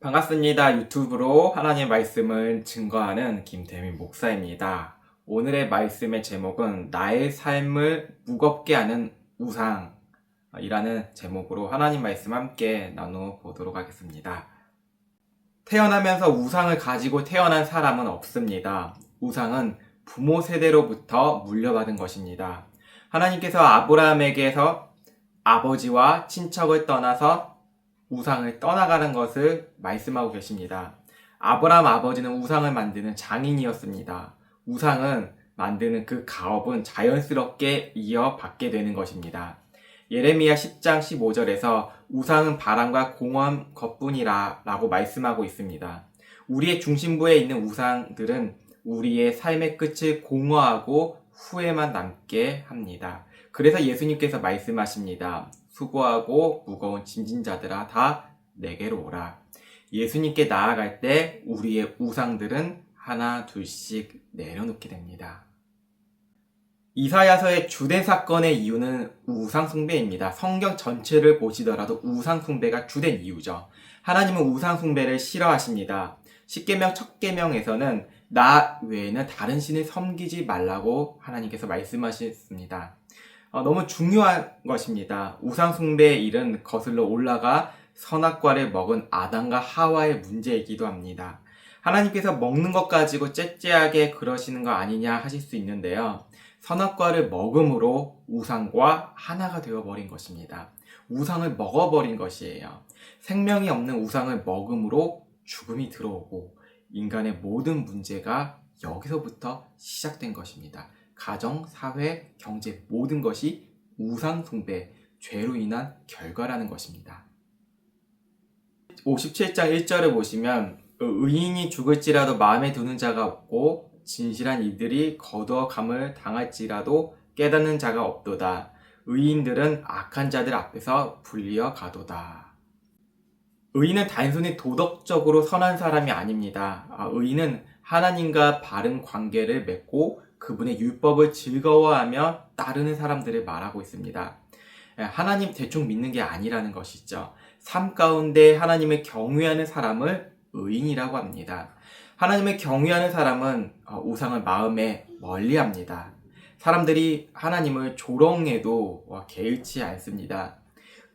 반갑습니다. 유튜브로 하나님의 말씀을 증거하는 김태민 목사입니다. 오늘의 말씀의 제목은 나의 삶을 무겁게 하는 우상이라는 제목으로 하나님 말씀 함께 나눠보도록 하겠습니다. 태어나면서 우상을 가지고 태어난 사람은 없습니다. 우상은 부모 세대로부터 물려받은 것입니다. 하나님께서 아브라함에게서 아버지와 친척을 떠나서 우상을 떠나가는 것을 말씀하고 계십니다. 아브라함 아버지는 우상을 만드는 장인이었습니다. 우상은 만드는 그 가업은 자연스럽게 이어받게 되는 것입니다. 예레미야 10장 15절에서 우상은 바람과 공허한 것뿐이라 라고 말씀하고 있습니다. 우리의 중심부에 있는 우상들은 우리의 삶의 끝을 공허하고 후회만 남게 합니다. 그래서 예수님께서 말씀하십니다. 수고하고 무거운 짐진 자들아 다 내게로 오라. 예수님께 나아갈 때 우리의 우상들은 하나 둘씩 내려놓게 됩니다. 이사야서의 주된 사건의 이유는 우상 숭배입니다. 성경 전체를 보시더라도 우상 숭배가 주된 이유죠. 하나님은 우상 숭배를 싫어하십니다. 십계명 첫 계명에서는 나 외에는 다른 신을 섬기지 말라고 하나님께서 말씀하셨습니다. 너무 중요한 것입니다. 우상 숭배의 일은 거슬러 올라가 선악과를 먹은 아담과 하와의 문제이기도 합니다. 하나님께서 먹는 것 가지고 째째하게 그러시는 거 아니냐 하실 수 있는데요. 선악과를 먹음으로 우상과 하나가 되어버린 것입니다. 우상을 먹어버린 것이에요. 생명이 없는 우상을 먹음으로 죽음이 들어오고 인간의 모든 문제가 여기서부터 시작된 것입니다. 가정, 사회, 경제 모든 것이 우상 숭배, 죄로 인한 결과라는 것입니다. 57장 1절을 보시면 의인이 죽을지라도 마음에 두는 자가 없고 진실한 이들이 거두어감을 당할지라도 깨닫는 자가 없도다. 의인들은 악한 자들 앞에서 불리어 가도다. 의인은 단순히 도덕적으로 선한 사람이 아닙니다. 의인은 하나님과 바른 관계를 맺고 그분의 율법을 즐거워하며 따르는 사람들을 말하고 있습니다. 하나님 대충 믿는 게 아니라는 것이죠. 삶 가운데 하나님을 경외하는 사람을 의인이라고 합니다. 하나님을 경외하는 사람은 우상을 마음에 멀리합니다. 사람들이 하나님을 조롱해도 개의치 않습니다.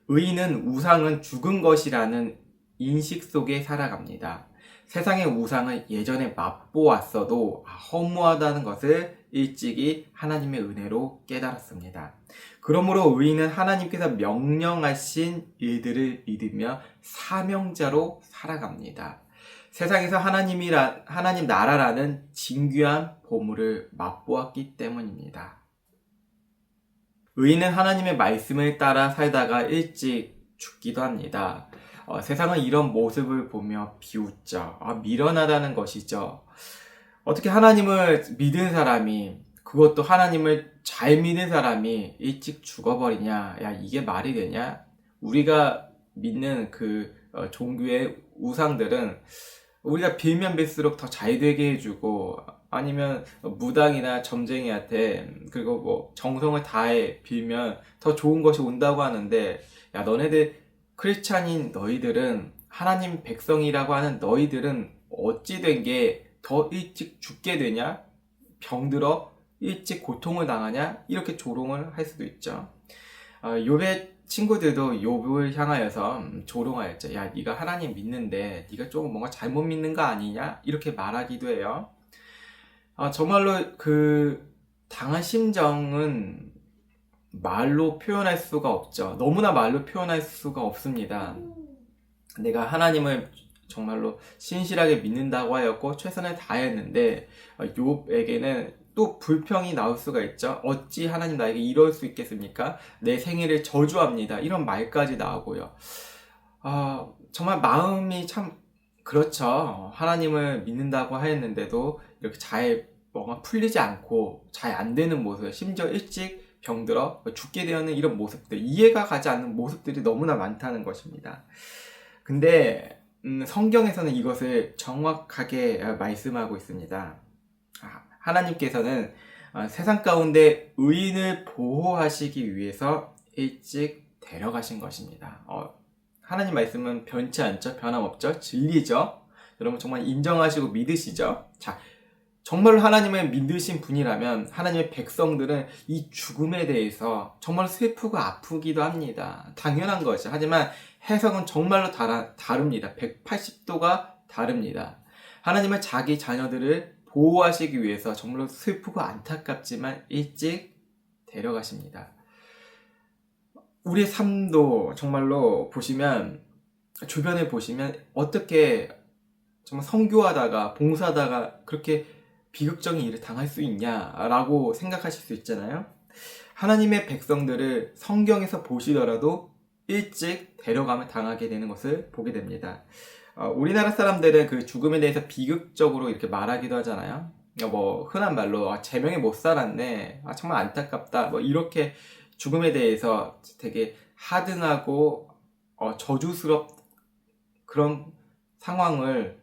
의인은 우상은 죽은 것이라는 인식 속에 살아갑니다. 세상의 우상을 예전에 맛보았어도 허무하다는 것을 일찍이 하나님의 은혜로 깨달았습니다. 그러므로 의인은 하나님께서 명령하신 일들을 믿으며 사명자로 살아갑니다. 세상에서 하나님 나라라는 진귀한 보물을 맛보았기 때문입니다. 의인은 하나님의 말씀을 따라 살다가 일찍 죽기도 합니다. 세상은 이런 모습을 보며 비웃죠. 미련하다는 것이죠. 어떻게 하나님을 믿은 사람이, 그것도 하나님을 잘 믿는 사람이 일찍 죽어버리냐? 야, 이게 말이 되냐? 우리가 믿는 그 종교의 우상들은 우리가 빌면 빌수록 더 잘 되게 해주고, 아니면 무당이나 점쟁이한테 그리고 뭐 정성을 다해 빌면 더 좋은 것이 온다고 하는데, 야, 너네들 크리스찬인 너희들은, 하나님 백성이라고 하는 너희들은 어찌 된 게 더 일찍 죽게 되냐? 병들어? 일찍 고통을 당하냐? 이렇게 조롱을 할 수도 있죠. 욥의 친구들도 욥을 향하여서 조롱하였죠. 야, 네가 하나님 믿는데 네가 조금 뭔가 잘못 믿는 거 아니냐? 이렇게 말하기도 해요. 정말로 그 당한 심정은 말로 표현할 수가 없죠. 너무나 말로 표현할 수가 없습니다. 내가 하나님을 정말로 신실하게 믿는다고 하였고 최선을 다했는데 욥에게는 또 불평이 나올 수가 있죠. 어찌 하나님 나에게 이럴 수 있겠습니까? 내 생일을 저주합니다. 이런 말까지 나오고요. 정말 마음이 참 그렇죠. 하나님을 믿는다고 하였는데도 이렇게 잘 뭔가 풀리지 않고 잘 안 되는 모습, 심지어 일찍 병들어 죽게 되는 이런 모습들, 이해가 가지 않는 모습들이 너무나 많다는 것입니다. 근데 성경에서는 이것을 정확하게 말씀하고 있습니다. 하나님께서는 세상 가운데 의인을 보호하시기 위해서 일찍 데려가신 것입니다. 하나님 말씀은 변치 않죠. 변함없죠. 진리죠. 여러분 정말 인정하시고 믿으시죠? 자, 정말로 하나님을 믿으신 분이라면 하나님의 백성들은 이 죽음에 대해서 정말 슬프고 아프기도 합니다. 당연한 거죠. 하지만 해석은 정말로 다릅니다. 180도가 다릅니다. 하나님은 자기 자녀들을 보호하시기 위해서 정말로 슬프고 안타깝지만 일찍 데려가십니다. 우리의 삶도 정말로 보시면, 주변에 보시면 어떻게 정말 선교하다가 봉사하다가 그렇게 비극적인 일을 당할 수 있냐라고 생각하실 수 있잖아요. 하나님의 백성들을 성경에서 보시더라도 일찍 데려가면 당하게 되는 것을 보게 됩니다. 우리나라 사람들은 그 죽음에 대해서 비극적으로 이렇게 말하기도 하잖아요. 뭐 흔한 말로 제명에 못 살았네, 정말 안타깝다, 뭐 이렇게 죽음에 대해서 되게 하등하고 저주스럽 그런 상황을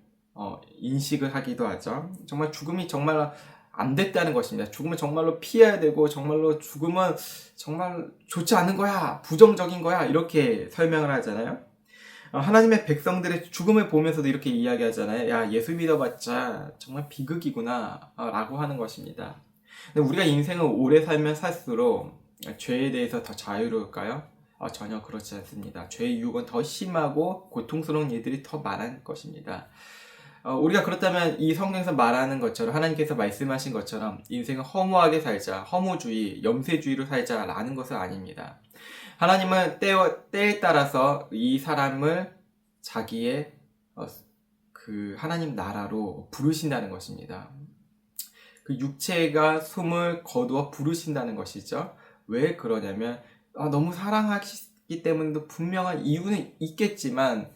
인식을 하기도 하죠. 정말 죽음이 정말 안 됐다는 것입니다. 죽음은 정말로 피해야 되고 정말로 죽음은 정말 좋지 않은 거야, 부정적인 거야, 이렇게 설명을 하잖아요. 하나님의 백성들의 죽음을 보면서도 이렇게 이야기하잖아요. 야, 예수 믿어봤자 정말 비극이구나 라고 하는 것입니다. 근데 우리가 인생을 오래 살면 살수록 죄에 대해서 더 자유로울까요? 전혀 그렇지 않습니다. 죄의 유혹은 더 심하고 고통스러운 일들이 더 많은 것입니다. 우리가 그렇다면 이 성경에서 말하는 것처럼, 하나님께서 말씀하신 것처럼 인생을 허무하게 살자, 허무주의, 염세주의로 살자라는 것은 아닙니다. 하나님은 때에 따라서 이 사람을 자기의 그 하나님 나라로 부르신다는 것입니다. 그 육체가 숨을 거두어 부르신다는 것이죠. 왜 그러냐면 너무 사랑하시기 때문에도 분명한 이유는 있겠지만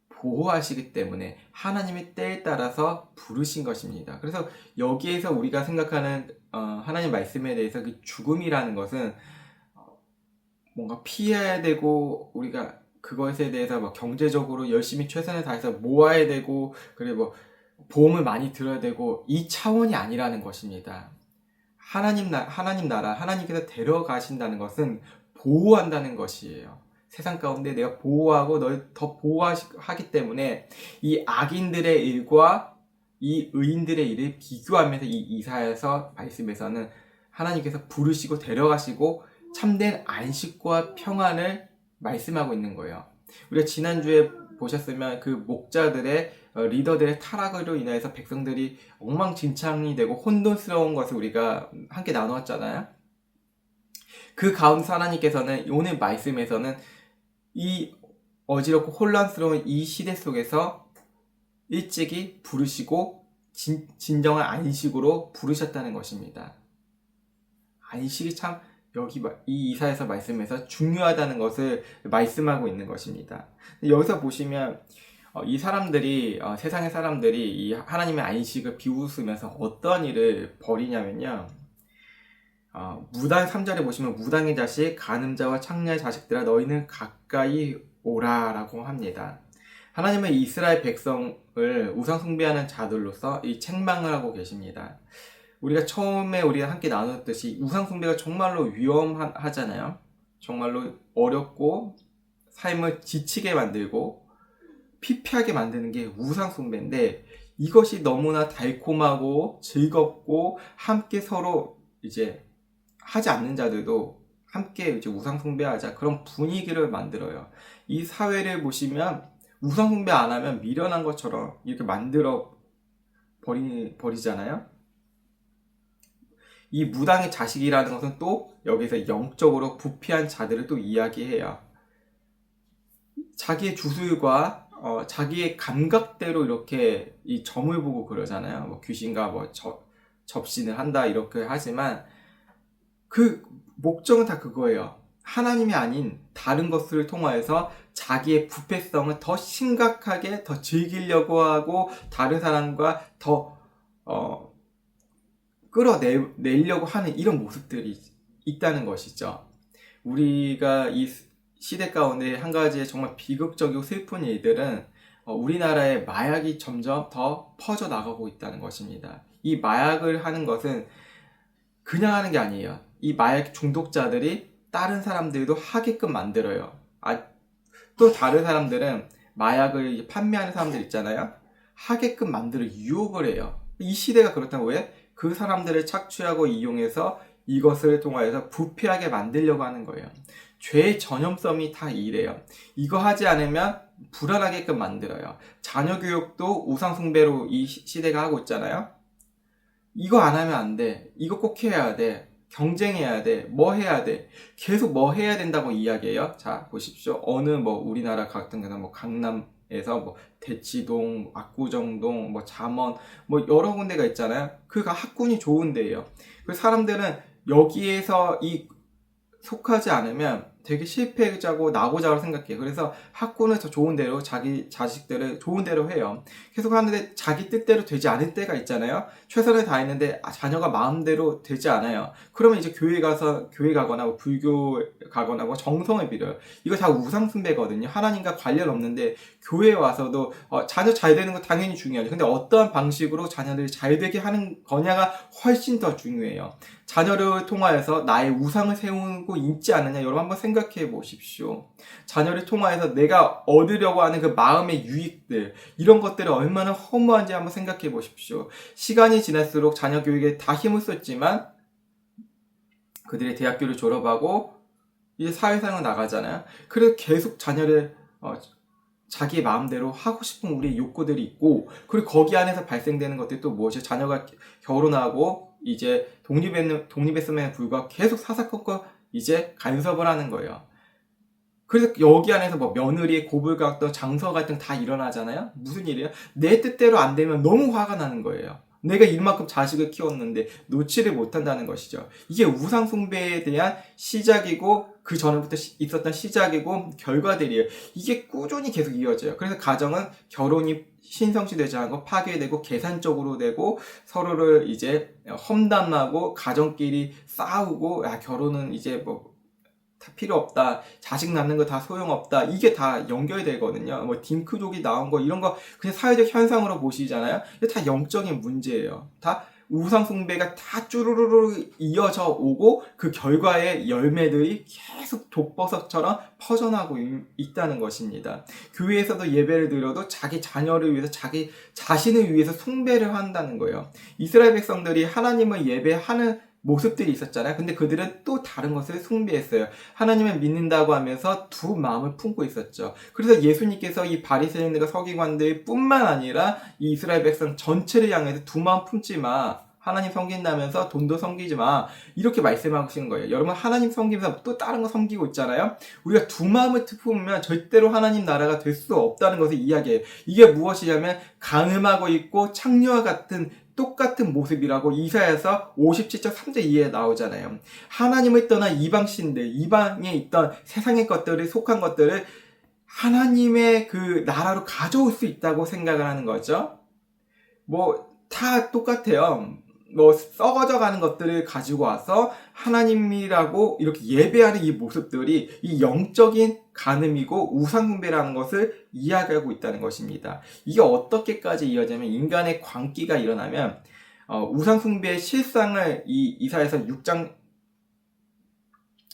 보호하시기 때문에 하나님의 때에 따라서 부르신 것입니다. 그래서 여기에서 우리가 생각하는 하나님 말씀에 대해서 그 죽음이라는 것은 뭔가 피해야 되고 우리가 그것에 대해서 뭐 경제적으로 열심히 최선을 다해서 모아야 되고 그리고 뭐 보험을 많이 들어야 되고 이 차원이 아니라는 것입니다. 하나님 나라, 하나님께서 데려가신다는 것은 보호한다는 것이에요. 세상 가운데 내가 보호하고 널 더 보호하기 때문에 이 악인들의 일과 이 의인들의 일을 비교하면서 이 이사야서 말씀에서는 하나님께서 부르시고 데려가시고 참된 안식과 평안을 말씀하고 있는 거예요. 우리가 지난주에 보셨으면 그 목자들의 리더들의 타락으로 인해서 백성들이 엉망진창이 되고 혼돈스러운 것을 우리가 함께 나누었잖아요. 그 가운데 하나님께서는 오늘 말씀에서는 이 어지럽고 혼란스러운 이 시대 속에서 일찍이 부르시고 진정한 안식으로 부르셨다는 것입니다. 안식이 참 여기 이 이사야서 말씀에서 중요하다는 것을 말씀하고 있는 것입니다. 여기서 보시면 이 사람들이 세상의 사람들이 이 하나님의 안식을 비웃으면서 어떤 일을 벌이냐면요. 무당 3절에 보시면 무당의 자식, 간음자와 창녀의 자식들아 너희는 가까이 오라라고 합니다. 하나님은 이스라엘 백성을 우상 숭배하는 자들로서 이 책망을 하고 계십니다. 우리가 처음에 우리가 함께 나눴듯이 우상 숭배가 정말로 위험하잖아요. 정말로 어렵고 삶을 지치게 만들고 피폐하게 만드는 게 우상 숭배인데 이것이 너무나 달콤하고 즐겁고 함께 서로 이제 하지 않는 자들도 함께 이제 우상 숭배하자 그런 분위기를 만들어요. 이 사회를 보시면 우상 숭배 안 하면 미련한 것처럼 이렇게 만들어 버리잖아요. 이 무당의 자식이라는 것은 또 여기서 영적으로 부패한 자들을 또 이야기해요. 자기의 주술과 자기의 감각대로 이렇게 이 점을 보고 그러잖아요. 뭐 귀신과 뭐 접신을 한다 이렇게 하지만 그 목적은 다 그거예요. 하나님이 아닌 다른 것을 통하여서 자기의 부패성을 더 심각하게 더 즐기려고 하고 다른 사람과 더 끌어내려고 하는 이런 모습들이 있다는 것이죠. 우리가 이 시대 가운데 한 가지의 정말 비극적이고 슬픈 일들은 우리나라의 마약이 점점 더 퍼져나가고 있다는 것입니다. 이 마약을 하는 것은 그냥 하는 게 아니에요. 이 마약 중독자들이 다른 사람들도 하게끔 만들어요. 또 다른 사람들은 마약을 판매하는 사람들 있잖아요. 하게끔 만들어 유혹을 해요. 이 시대가 그렇다고 왜? 그 사람들을 착취하고 이용해서 이것을 통하여서 부패하게 만들려고 하는 거예요. 죄의 전염성이 다 이래요. 이거 하지 않으면 불안하게끔 만들어요. 자녀 교육도 우상숭배로 이 시대가 하고 있잖아요. 이거 안 하면 안 돼. 이거 꼭 해야 돼. 경쟁해야 돼. 뭐 해야 돼. 계속 뭐 해야 된다고 이야기해요. 자, 보십시오. 어느 뭐 우리나라 같은 경우는 뭐 강남에서 뭐 대치동, 압구정동, 뭐 잠원, 뭐 여러 군데가 있잖아요. 그가 학군이 좋은 데예요. 그 사람들은 여기에서 이 속하지 않으면 되게 실패자고 나고자고 생각해요. 그래서 학군을 더 좋은 대로 자기 자식들을 좋은 대로 해요. 계속 하는데 자기 뜻대로 되지 않을 때가 있잖아요. 최선을 다했는데 자녀가 마음대로 되지 않아요. 그러면 이제 교회 가거나 뭐 불교 가거나 뭐 정성을 빌어요. 이거 다 우상숭배거든요. 하나님과 관련 없는데 교회에 와서도 자녀 잘 되는 거 당연히 중요하죠. 근데 어떠한 방식으로 자녀들이 잘 되게 하는 거냐가 훨씬 더 중요해요. 자녀를 통하여서 나의 우상을 세우고 있지 않느냐, 여러분 한번 생각해 보십시오. 자녀를 통하여서 내가 얻으려고 하는 그 마음의 유익들, 이런 것들이 얼마나 허무한지 한번 생각해 보십시오. 시간이 지날수록 자녀 교육에 다 힘을 썼지만 그들이 대학교를 졸업하고 이제 사회생활 나가잖아요. 그래서 계속 자녀를 자기 마음대로 하고 싶은 우리의 욕구들이 있고, 그리고 거기 안에서 발생되는 것들이 또 무엇이에요? 자녀가 결혼하고 이제 독립했음에도 불구하고 계속 사사건건 이제 간섭을 하는 거예요. 그래서 여기 안에서 뭐 며느리의 고불 갈등, 장서 갈등 다 일어나잖아요. 무슨 일이에요? 내 뜻대로 안 되면 너무 화가 나는 거예요. 내가 이만큼 자식을 키웠는데 놓지를 못한다는 것이죠. 이게 우상숭배에 대한 시작이고 그 전부터 있었던 시작이고 결과들이에요. 이게 꾸준히 계속 이어져요. 그래서 가정은 결혼이 신성시되지 않고 파괴되고 계산적으로 되고 서로를 이제 험담하고 가정끼리 싸우고, 야, 결혼은 이제 뭐 다 필요 없다. 자식 낳는 거 다 소용없다. 이게 다 연결되거든요. 뭐 딩크족이 나온 거 이런 거 그냥 사회적 현상으로 보시잖아요. 이게 다 영적인 문제예요. 다 우상숭배가 다 쭈루루루 이어져 오고 그 결과의 열매들이 계속 독버섯처럼 퍼져나고 있다는 것입니다. 교회에서도 예배를 드려도 자기 자녀를 위해서 자기 자신을 위해서 숭배를 한다는 거예요. 이스라엘 백성들이 하나님을 예배하는 모습들이 있었잖아요. 근데 그들은 또 다른 것을 숭배했어요. 하나님을 믿는다고 하면서 두 마음을 품고 있었죠. 그래서 예수님께서 이 바리새인들과 서기관들 뿐만 아니라 이 이스라엘 백성 전체를 향해서 두 마음 품지 마. 하나님 섬긴다면서 돈도 섬기지 마. 이렇게 말씀하시는 거예요. 여러분, 하나님 섬기면서 또 다른 거 섬기고 있잖아요. 우리가 두 마음을 품으면 절대로 하나님 나라가 될 수 없다는 것을 이야기해요. 이게 무엇이냐면 간음하고 있고 창녀와 같은 똑같은 모습이라고 이사야서 57장 3절 2에 나오잖아요. 하나님을 떠난 이방신들, 이방에 있던 세상의 것들을 속한 것들을 하나님의 그 나라로 가져올 수 있다고 생각을 하는 거죠. 뭐 다 똑같아요. 뭐 썩어져 가는 것들을 가지고 와서 하나님이라고 이렇게 예배하는 이 모습들이 이 영적인 간음이고 우상숭배라는 것을 이야기하고 있다는 것입니다. 이게 어떻게까지 이어지냐면 인간의 광기가 일어나면 우상숭배의 실상을 이 이사야서 6장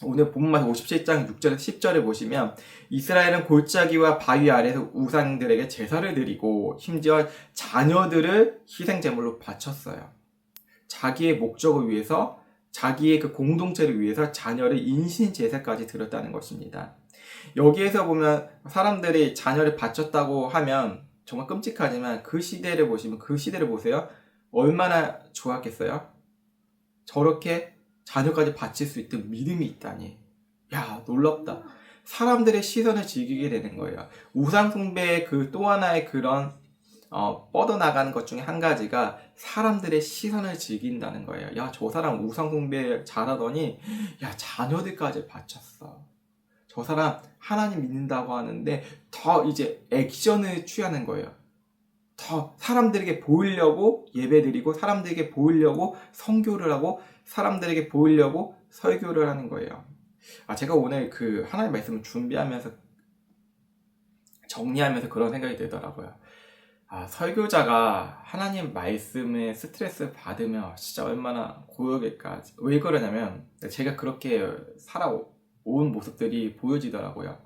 오늘 본문 57장 6절에서 10절을 보시면 이스라엘은 골짜기와 바위 아래에서 우상들에게 제사를 드리고 심지어 자녀들을 희생제물로 바쳤어요. 자기의 목적을 위해서, 자기의 그 공동체를 위해서 자녀를 인신제사까지 드렸다는 것입니다. 여기에서 보면 사람들이 자녀를 바쳤다고 하면 정말 끔찍하지만 그 시대를 보시면 그 시대를 보세요. 얼마나 좋았겠어요? 저렇게 자녀까지 바칠 수 있던 믿음이 있다니. 야, 놀랍다. 사람들의 시선을 즐기게 되는 거예요. 우상숭배의 그 또 하나의 그런 뻗어나가는 것 중에 한 가지가 사람들의 시선을 즐긴다는 거예요. 야, 저 사람 우상숭배 잘하더니 야, 자녀들까지 바쳤어. 저 사람 하나님 믿는다고 하는데 더 이제 액션을 취하는 거예요. 더 사람들에게 보이려고 예배드리고 사람들에게 보이려고 선교를 하고 사람들에게 보이려고 설교를 하는 거예요. 제가 오늘 그 하나님 말씀을 준비하면서 정리하면서 그런 생각이 들더라고요. 설교자가 하나님 말씀에 스트레스 받으면 진짜 얼마나 고역일까. 왜 그러냐면 제가 그렇게 살아온 모습들이 보여지더라고요.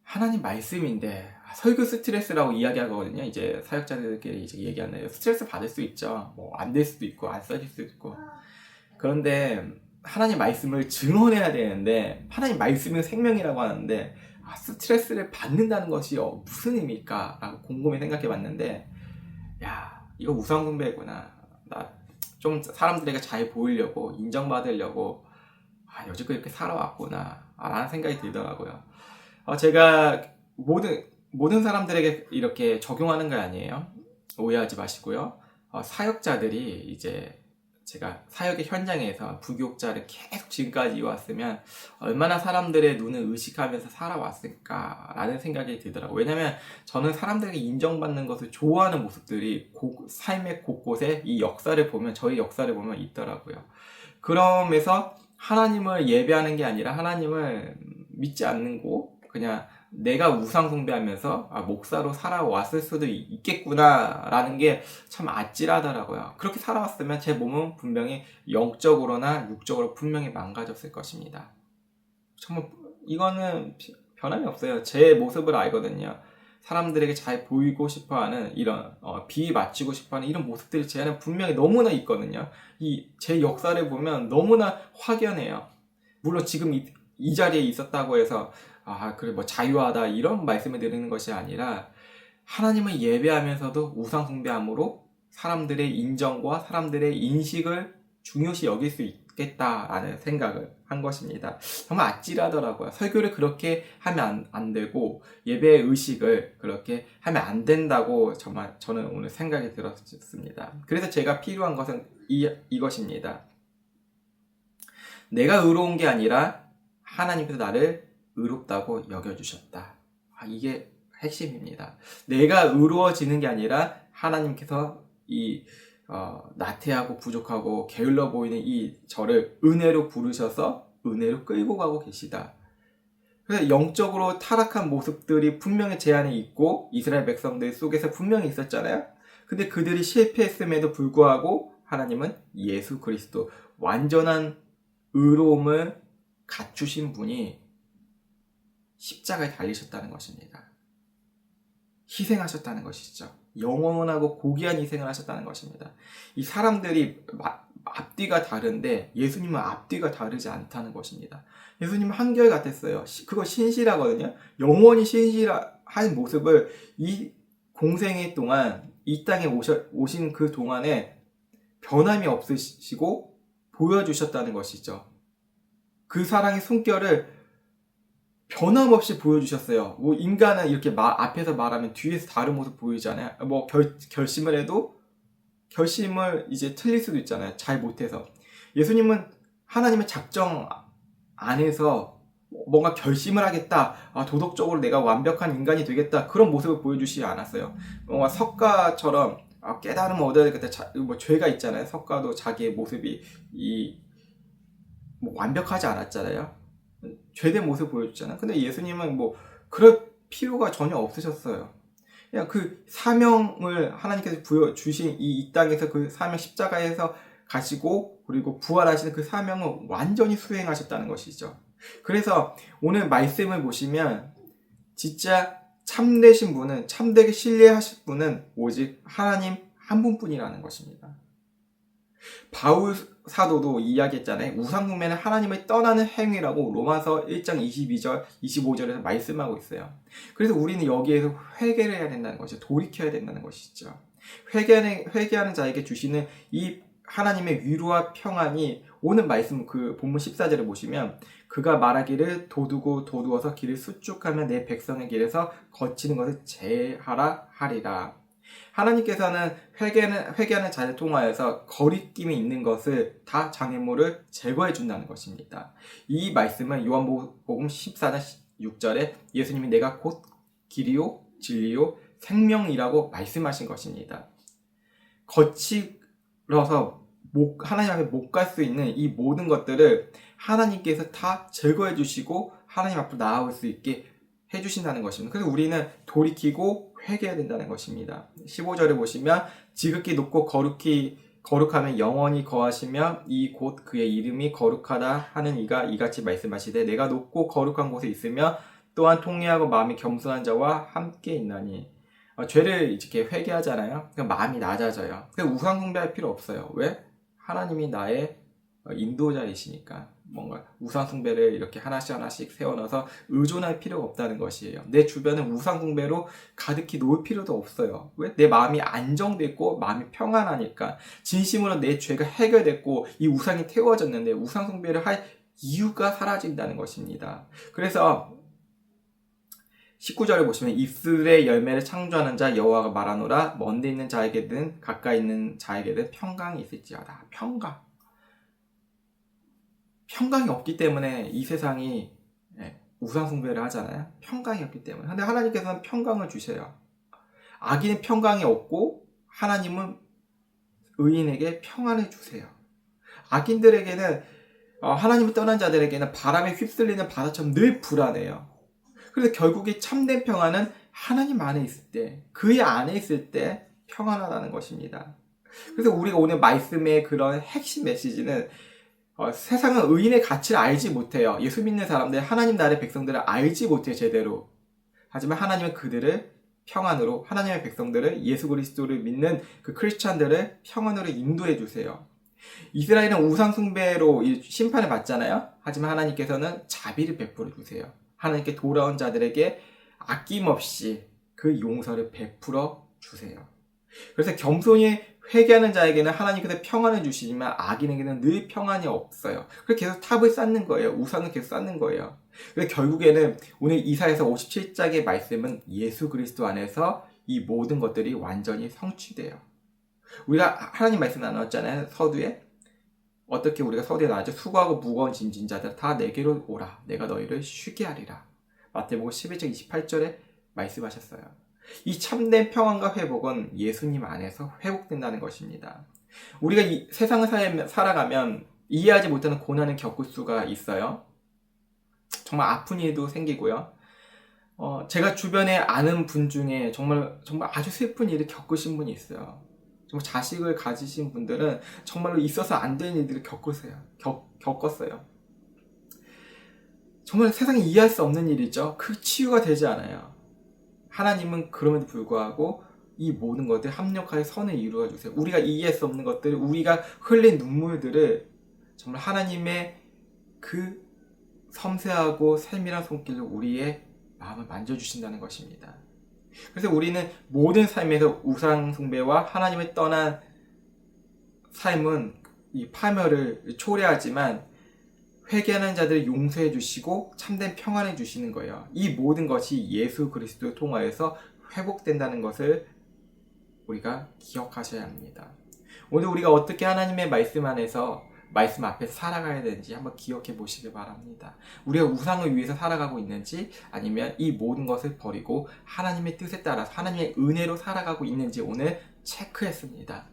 하나님 말씀인데 설교 스트레스라고 이야기하거든요. 이제 사역자들끼리 이제 얘기하는 스트레스 받을 수 있죠. 뭐 안 될 수도 있고 안 써질 수도 있고. 그런데 하나님 말씀을 증언해야 되는데 하나님 말씀은 생명이라고 하는데 스트레스를 받는다는 것이 무슨 의미일까? 라고 곰곰이 생각해 봤는데 야 이거 우상숭배구나. 나 좀 사람들에게 잘 보이려고 인정받으려고 여지껏 이렇게 살아왔구나 라는 생각이 들더라고요. 제가 모든 사람들에게 이렇게 적용하는 거 아니에요. 오해하지 마시고요. 사역자들이 이제 제가 사역의 현장에서 부교육자를 계속 지금까지 이어왔으면 얼마나 사람들의 눈을 의식하면서 살아왔을까 라는 생각이 들더라고요. 왜냐면 저는 사람들에게 인정받는 것을 좋아하는 모습들이 삶의 곳곳에 이 역사를 보면 저희 역사를 보면 있더라고요. 그러면서 하나님을 예배하는 게 아니라 하나님을 믿지 않는 거 그냥 내가 우상 숭배하면서 목사로 살아왔을 수도 있겠구나 라는 게 참 아찔하더라고요. 그렇게 살아왔으면 제 몸은 분명히 영적으로나 육적으로 분명히 망가졌을 것입니다. 정말 이거는 변함이 없어요. 제 모습을 알거든요. 사람들에게 잘 보이고 싶어하는 이런 비위 맞추고 싶어하는 이런 모습들이 제 안에 분명히 너무나 있거든요. 제 역사를 보면 너무나 확연해요. 물론 지금 이 자리에 있었다고 해서 그래 뭐 자유하다 이런 말씀을 드리는 것이 아니라 하나님을 예배하면서도 우상 숭배함으로 사람들의 인정과 사람들의 인식을 중요시 여길 수 있겠다라는 생각을 한 것입니다. 정말 아찔하더라고요. 설교를 그렇게 하면 안 되고 예배의 의식을 그렇게 하면 안 된다고 정말 저는 오늘 생각이 들었습니다. 그래서 제가 필요한 것은 이것입니다. 내가 의로운 게 아니라 하나님께서 나를 의롭다고 여겨주셨다. 이게 핵심입니다. 내가 의로워지는 게 아니라 하나님께서 나태하고 부족하고 게을러 보이는 이 저를 은혜로 부르셔서 은혜로 끌고 가고 계시다. 그래서 영적으로 타락한 모습들이 분명히 제 안에 있고 이스라엘 백성들 속에서 분명히 있었잖아요. 근데 그들이 실패했음에도 불구하고 하나님은 예수 그리스도 완전한 의로움을 갖추신 분이 십자가에 달리셨다는 것입니다. 희생하셨다는 것이죠. 영원하고 고귀한 희생을 하셨다는 것입니다. 이 사람들이 앞뒤가 다른데 예수님은 앞뒤가 다르지 않다는 것입니다. 예수님은 한결같았어요. 그거 신실하거든요. 영원히 신실한 모습을 이 공생애 동안 이 땅에 오신 그 동안에 변함이 없으시고 보여주셨다는 것이죠. 그 사랑의 숨결을 변함없이 보여주셨어요. 뭐 인간은 이렇게 앞에서 말하면 뒤에서 다른 모습 보이잖아요. 뭐 결심을 해도 결심을 이제 틀릴 수도 있잖아요. 잘 못해서. 예수님은 하나님의 작정 안에서 뭔가 결심을 하겠다. 도덕적으로 내가 완벽한 인간이 되겠다. 그런 모습을 보여주시지 않았어요. 뭔가 석가처럼 깨달음을 얻어야 되겠다. 뭐 죄가 있잖아요. 석가도 자기의 모습이 뭐 완벽하지 않았잖아요. 죄된 모습을 보여줬잖아요. 근데 예수님은 뭐 그럴 필요가 전혀 없으셨어요. 그냥 그 사명을 하나님께서 부여주신 이 땅에서 그 사명 십자가에서 가시고 그리고 부활하시는 그 사명을 완전히 수행하셨다는 것이죠. 그래서 오늘 말씀을 보시면 진짜 참되신 분은 참되게 신뢰하실 분은 오직 하나님 한 분뿐이라는 것입니다. 바울 사도도 이야기했잖아요. 우상숭배는 하나님을 떠나는 행위라고 로마서 1장 22절, 25절에서 말씀하고 있어요. 그래서 우리는 여기에서 회개를 해야 된다는 것이죠. 돌이켜야 된다는 것이죠. 회개하는 자에게 주시는 이 하나님의 위로와 평안이 오늘 말씀 그 본문 14절을 보시면 그가 말하기를 도두어서 길을 수축하며 내 백성의 길에서 거치는 것을 제하라 하리라. 하나님께서는 회개하는 자를 통하여서 거리낌이 있는 것을 다 장애물을 제거해 준다는 것입니다. 이 말씀은 요한복음 14장 6절에 예수님이 내가 곧 길이요 진리요 생명이라고 말씀하신 것입니다. 거칠어서 하나님 앞에 못 갈 수 있는 이 모든 것들을 하나님께서 다 제거해 주시고 하나님 앞으로 나아올 수 있게 해주신다는 것입니다. 그래서 우리는 돌이키고 회개해야 된다는 것입니다. 15절에 보시면 지극히 높고 거룩하면 영원히 거하시며 이 곧 그의 이름이 거룩하다 하는 이가 이같이 말씀하시되 내가 높고 거룩한 곳에 있으며 또한 통회하고 마음이 겸손한 자와 함께 있나니. 죄를 이렇게 회개하잖아요. 그럼 마음이 낮아져요. 우상 숭배할 필요 없어요. 왜? 하나님이 나의 인도자이시니까. 뭔가 우상 숭배를 이렇게 하나씩 하나씩 세워놔서 의존할 필요가 없다는 것이에요. 내 주변은 우상 숭배로 가득히 놓을 필요도 없어요. 왜? 내 마음이 안정됐고 마음이 평안하니까. 진심으로 내 죄가 해결됐고 이 우상이 태워졌는데 우상 숭배를 할 이유가 사라진다는 것입니다. 그래서 19절을 보시면 입술의 열매를 창조하는 자 여호와가 말하노라. 먼데 있는 자에게든 가까이 있는 자에게든 평강이 있을지어다. 평강이 없기 때문에 이 세상이 우상 숭배를 하잖아요. 평강이 없기 때문에. 근데 하나님께서는 평강을 주셔요. 악인은 평강이 없고 하나님은 의인에게 평안을 주세요. 악인들에게는 하나님을 떠난 자들에게는 바람에 휩쓸리는 바다처럼 늘 불안해요. 그래서 결국에 참된 평안은 하나님 안에 있을 때, 그의 안에 있을 때 평안하다는 것입니다. 그래서 우리가 오늘 말씀의 그런 핵심 메시지는 세상은 의인의 가치를 알지 못해요. 예수 믿는 사람들, 하나님 나라의 백성들을 알지 못해요, 제대로. 하지만 하나님은 그들을 평안으로, 하나님의 백성들을, 예수 그리스도를 믿는 그 크리스찬들을 평안으로 인도해 주세요. 이스라엘은 우상 숭배로 심판을 받잖아요. 하지만 하나님께서는 자비를 베풀어 주세요. 하나님께 돌아온 자들에게 아낌없이 그 용서를 베풀어 주세요. 그래서 겸손히 회개하는 자에게는 하나님께서 평안을 주시지만 악인에게는 늘 평안이 없어요. 그래서 계속 탑을 쌓는 거예요. 우상을 계속 쌓는 거예요. 그래서 결국에는 오늘 이사야서 57장의 말씀은 예수 그리스도 안에서 이 모든 것들이 완전히 성취돼요. 우리가 하나님 말씀 나눴잖아요. 서두에. 어떻게 우리가 서두에 나왔죠? 수고하고 무거운 짐진 자들 다 내게로 오라. 내가 너희를 쉬게 하리라. 마태복음 11장 28절에 말씀하셨어요. 이 참된 평안과 회복은 예수님 안에서 회복된다는 것입니다. 우리가 이 세상을 살아가면 이해하지 못하는 고난을 겪을 수가 있어요. 정말 아픈 일도 생기고요. 제가 주변에 아는 분 중에 정말 아주 슬픈 일을 겪으신 분이 있어요. 정말 자식을 가지신 분들은 정말로 있어서 안 되는 일들을 겪었어요. 정말 세상에 이해할 수 없는 일이죠. 그 치유가 되지 않아요. 하나님은 그럼에도 불구하고 이 모든 것들 합력하여 선을 이루어 주세요. 우리가 이해할 수 없는 것들, 우리가 흘린 눈물들을 정말 하나님의 그 섬세하고 세밀한 손길로 우리의 마음을 만져주신다는 것입니다. 그래서 우리는 모든 삶에서 우상 숭배와 하나님을 떠난 삶은 이 파멸을 초래하지만 회개하는 자들을 용서해 주시고 참된 평안해 주시는 거예요. 이 모든 것이 예수 그리스도를 통하여서 회복된다는 것을 우리가 기억하셔야 합니다. 오늘 우리가 어떻게 하나님의 말씀 안에서 말씀 앞에서 살아가야 되는지 한번 기억해 보시길 바랍니다. 우리가 우상을 위해서 살아가고 있는지 아니면 이 모든 것을 버리고 하나님의 뜻에 따라서 하나님의 은혜로 살아가고 있는지 오늘 체크했습니다.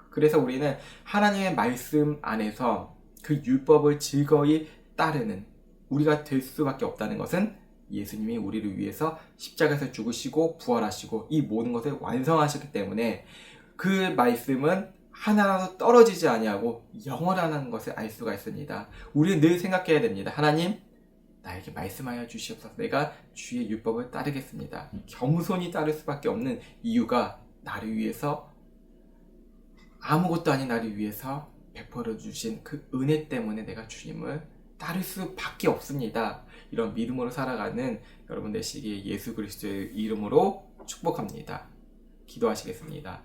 그래서 우리는 하나님의 말씀 안에서 그 율법을 즐거이 따르는 우리가 될 수밖에 없다는 것은 예수님이 우리를 위해서 십자가에서 죽으시고 부활하시고 이 모든 것을 완성하셨기 때문에 그 말씀은 하나라도 떨어지지 아니하고 영원하다는 것을 알 수가 있습니다. 우리는 늘 생각해야 됩니다. 하나님, 나에게 말씀하여 주시옵소서. 내가 주의 율법을 따르겠습니다. 겸손히 따를 수밖에 없는 이유가 나를 위해서 아무것도 아닌 나를 위해서 베풀어 주신 그 은혜 때문에 내가 주님을 따를 수밖에 없습니다. 이런 믿음으로 살아가는 여러분 되시기에 예수 그리스도의 이름으로 축복합니다. 기도하시겠습니다.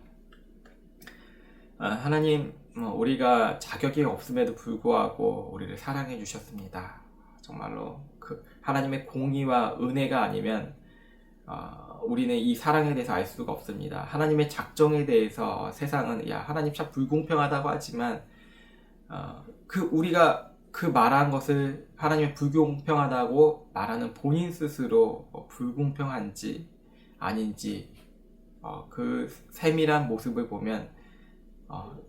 하나님, 우리가 자격이 없음에도 불구하고 우리를 사랑해 주셨습니다. 정말로 그 하나님의 공의와 은혜가 아니면 우리는 이 사랑에 대해서 알 수가 없습니다. 하나님의 작정에 대해서 세상은 하나님 참 불공평하다고 하지만 우리가 그 말한 것을 하나님의 불공평하다고 말하는 본인 스스로 불공평한지 아닌지 그 세밀한 모습을 보면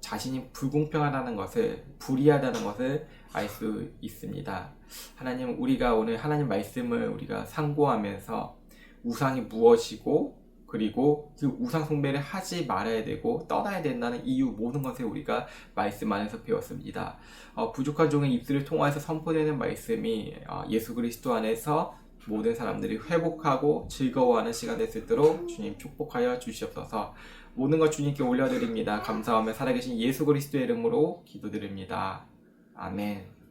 자신이 불공평하다는 것을, 불의하다는 것을 알 수 있습니다. 하나님, 우리가 오늘 하나님 말씀을 우리가 상고하면서 우상이 무엇이고 그리고 그 우상 숭배를 하지 말아야 되고 떠나야 된다는 이유 모든 것을 우리가 말씀 안에서 배웠습니다. 부족한 종의 입술을 통하여서 선포되는 말씀이 예수 그리스도 안에서 모든 사람들이 회복하고 즐거워하는 시간 될 수 있도록 주님 축복하여 주시옵소서. 모든 것 주님께 올려드립니다. 감사하며 살아계신 예수 그리스도의 이름으로 기도드립니다. 아멘.